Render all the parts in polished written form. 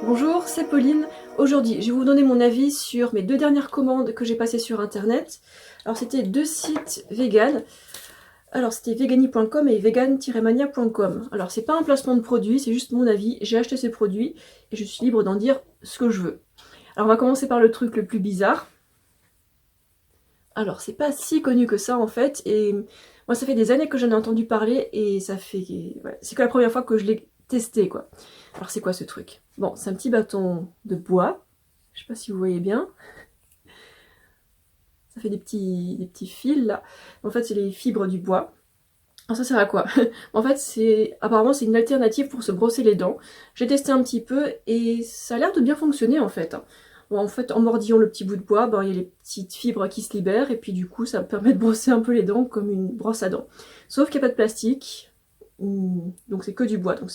Bonjour, c'est Pauline. Aujourd'hui, je vais vous donner mon avis sur mes deux dernières commandes que j'ai passées sur internet. Alors c'était deux sites vegan. Alors c'était vegani.com et vegan-mania.com. Alors c'est pas un placement de produit, c'est juste mon avis. J'ai acheté ces produits et je suis libre d'en dire ce que je veux. Alors on va commencer par le truc le plus bizarre. Alors c'est pas si connu que ça en fait, et moi ça fait des années que j'en ai entendu parler et ça fait... ouais, c'est que la première fois que je l'ai testé quoi. Alors c'est quoi ce truc? Bon, c'est un petit bâton de bois, je sais pas si vous voyez bien, ça fait des petits fils là. En fait c'est les fibres du bois. Alors ça sert à quoi? En fait apparemment c'est une alternative pour se brosser les dents. J'ai testé un petit peu et ça a l'air de bien fonctionner en fait. Bon, en fait, en mordillant le petit bout de bois, ben, il y a les petites fibres qui se libèrent, et puis du coup, ça me permet de brosser un peu les dents comme une brosse à dents. Sauf qu'il n'y a pas de plastique, donc c'est que du bois, donc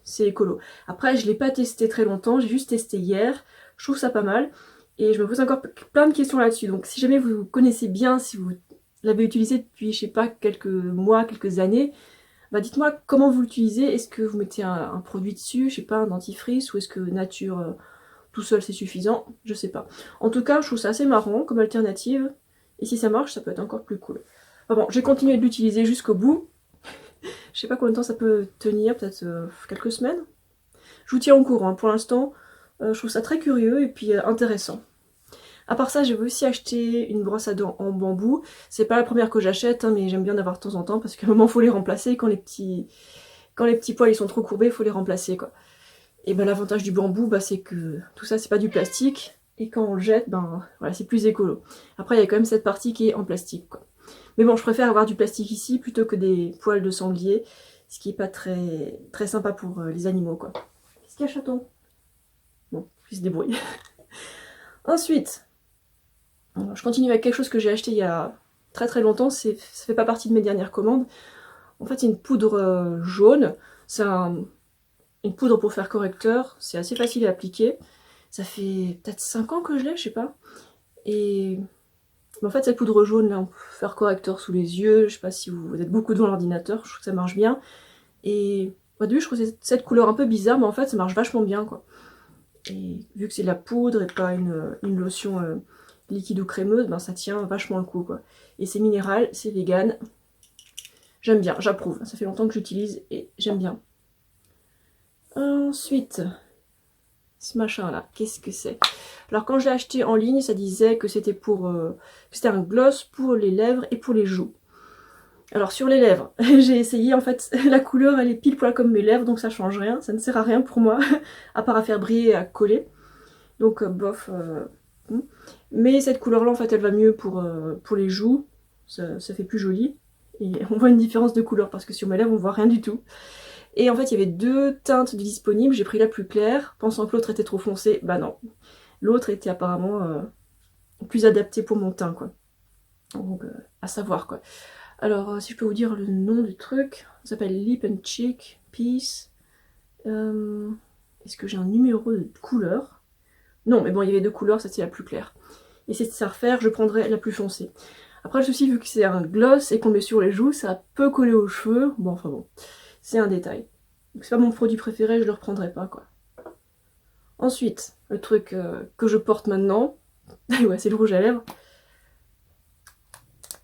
c'est écolo. Après, je ne l'ai pas testé très longtemps, j'ai juste testé hier, je trouve ça pas mal, et je me pose encore plein de questions là-dessus. Donc si jamais vous connaissez bien, si vous l'avez utilisé depuis, je sais pas, quelques mois, quelques années, bah dites-moi comment vous l'utilisez. Est-ce que vous mettez un produit dessus, je sais pas, un dentifrice, ou est-ce que nature... tout seul c'est suffisant, je sais pas. En tout cas, je trouve ça assez marrant comme alternative, et si ça marche, ça peut être encore plus cool. Enfin bon, j'ai continué de l'utiliser jusqu'au bout. Je sais pas combien de temps ça peut tenir, peut-être quelques semaines. Je vous tiens au courant, pour l'instant, je trouve ça très curieux et puis intéressant. À part ça, j'ai aussi acheté une brosse à dents en bambou. C'est pas la première que j'achète, hein, mais j'aime bien en avoir de temps en temps, parce qu'à un moment, faut les remplacer. Quand les petits poils ils sont trop courbés, il faut les remplacer, quoi. Et ben l'avantage du bambou, bah, c'est que tout ça c'est pas du plastique, et quand on le jette, ben voilà, c'est plus écolo. Après il y a quand même cette partie qui est en plastique quoi. Mais bon, je préfère avoir du plastique ici plutôt que des poils de sanglier, ce qui est pas très sympa pour les animaux quoi. Qu'est-ce qu'il y a, chaton? Bon, il se débrouille. Ensuite, alors, je continue avec quelque chose que j'ai acheté il y a très longtemps, ça fait pas partie de mes dernières commandes. En fait c'est une poudre jaune, c'est une poudre pour faire correcteur, c'est assez facile à appliquer. Ça fait peut-être 5 ans que je l'ai, je sais pas. Et en fait, cette poudre jaune, là, on peut faire correcteur sous les yeux. Je sais pas si vous êtes beaucoup devant l'ordinateur, je trouve que ça marche bien. Et au début, je trouvais cette couleur un peu bizarre, mais en fait, ça marche vachement bien, quoi. Et vu que c'est de la poudre et pas une lotion liquide ou crémeuse, ben ça tient vachement le coup, quoi. Et c'est minéral, c'est vegan. J'aime bien, j'approuve. Ça fait longtemps que j'utilise et j'aime bien. Ensuite, ce machin là, qu'est-ce que c'est? Alors quand je l'ai acheté en ligne, ça disait que c'était c'était un gloss pour les lèvres et pour les joues. Alors sur les lèvres, j'ai essayé, en fait, la couleur elle est pile poil comme mes lèvres, donc ça change rien, ça ne sert à rien pour moi, à part à faire briller et à coller. Donc bof. Mais cette couleur là en fait elle va mieux pour les joues, ça fait plus joli. Et on voit une différence de couleur parce que sur mes lèvres on voit rien du tout. Et en fait, il y avait deux teintes disponibles. J'ai pris la plus claire, pensant que l'autre était trop foncée. Bah non. L'autre était apparemment plus adaptée pour mon teint, quoi. Donc, à savoir, quoi. Alors, si je peux vous dire le nom du truc, ça s'appelle Lip and Cheek Peace. Est-ce que j'ai un numéro de couleur? Non, mais bon, il y avait deux couleurs, ça c'est la plus claire. Et si c'est à refaire, je prendrais la plus foncée. Après, le souci, vu que c'est un gloss et qu'on met sur les joues, ça peut coller aux cheveux. Bon, enfin bon. C'est un détail. Donc c'est pas mon produit préféré, je le reprendrai pas quoi. Ensuite, le truc que je porte maintenant, ouais, c'est le rouge à lèvres.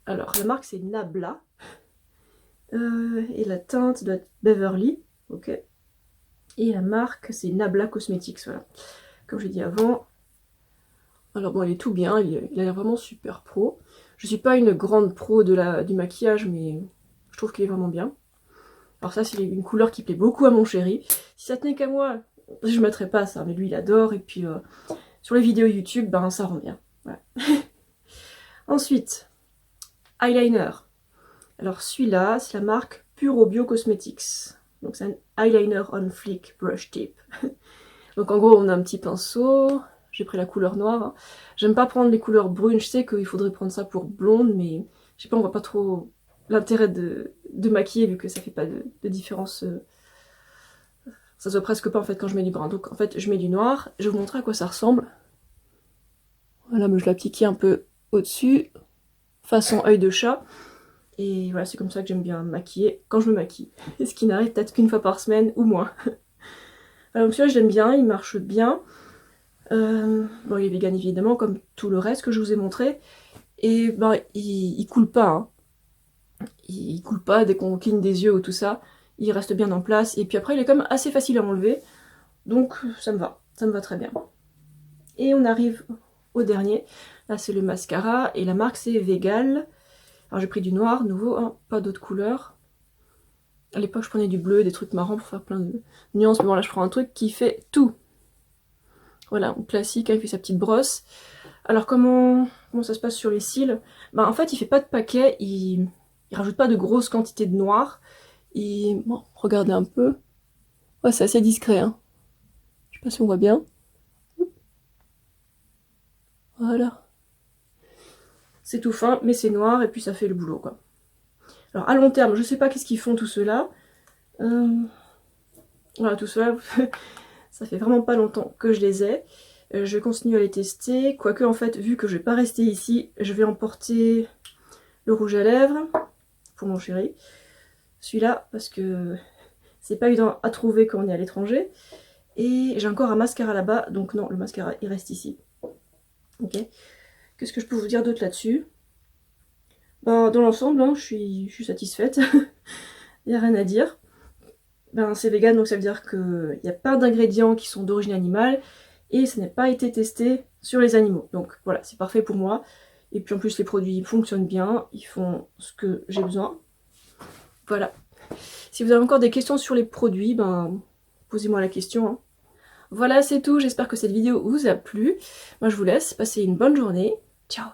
Alors la marque c'est Nabla. Et la teinte doit être Beverly, ok. Et la marque c'est Nabla Cosmetics, voilà. Comme j'ai dit avant. Alors bon, il est tout bien, il a l'air vraiment super pro. Je suis pas une grande pro du maquillage, mais je trouve qu'il est vraiment bien. Alors ça, c'est une couleur qui plaît beaucoup à mon chéri. Si ça tenait qu'à moi, je ne mettrais pas ça, mais lui, il adore. Et puis, sur les vidéos YouTube, ben, ça rend bien. Voilà. Ensuite, eyeliner. Alors celui-là, c'est la marque Puro Bio Cosmetics. Donc c'est un eyeliner on fleek brush tip. Donc en gros, on a un petit pinceau. J'ai pris la couleur noire. J'aime pas prendre les couleurs brunes. Je sais qu'il faudrait prendre ça pour blonde, mais je sais pas, on voit pas trop l'intérêt de maquiller vu que ça fait pas de différence. Ça se voit presque pas en fait quand je mets du brun. Donc en fait, je mets du noir. Je vais vous montrer à quoi ça ressemble. Voilà, mais je l'applique un peu au-dessus, façon œil de chat. Et voilà, c'est comme ça que j'aime bien me maquiller quand je me maquille. Ce qui n'arrive peut-être qu'une fois par semaine ou moins. Donc celui-là je l'aime bien, il marche bien. Bon, il est vegan évidemment, comme tout le reste que je vous ai montré. Et ben, il coule pas, hein. Il coule pas dès qu'on cligne des yeux ou tout ça. Il reste bien en place. Et puis après, il est quand même assez facile à enlever. Donc ça me va très bien. Et on arrive au dernier. Là, c'est le mascara. Et la marque, c'est Vegal. Alors j'ai pris du noir, nouveau, hein, pas d'autres couleurs. À l'époque, je prenais du bleu, des trucs marrants pour faire plein de nuances. Mais bon, là, je prends un truc qui fait tout. Voilà, classique, hein, il fait sa petite brosse. Alors comment ça se passe sur les cils? En fait, il fait pas de paquet, il rajoute pas de grosses quantités de noir. Bon, regardez un peu. Ouais, c'est assez discret, hein. Je sais pas si on voit bien. Voilà. C'est tout fin, mais c'est noir, et puis ça fait le boulot, quoi. Alors, à long terme, je sais pas qu'est-ce qu'ils font tout cela. Voilà, tout cela, ça fait vraiment pas longtemps que je les ai. Je continue à les tester, quoique, en fait, vu que je vais pas rester ici, je vais emporter le rouge à lèvres pour mon chéri. Celui-là, parce que c'est pas évident à trouver quand on est à l'étranger. Et j'ai encore un mascara là-bas, donc non, le mascara, il reste ici. Ok. Qu'est-ce que je peux vous dire d'autre là-dessus? Dans l'ensemble, hein, je suis satisfaite. Il n'y a rien à dire. C'est vegan, donc ça veut dire qu'il n'y a pas d'ingrédients qui sont d'origine animale. Et ça n'a pas été testé sur les animaux. Donc voilà, c'est parfait pour moi. Et puis en plus, les produits fonctionnent bien. Ils font ce que j'ai besoin. Voilà. Si vous avez encore des questions sur les produits, posez-moi la question, hein. Voilà, c'est tout. J'espère que cette vidéo vous a plu. Moi, je vous laisse. Passez une bonne journée. Ciao!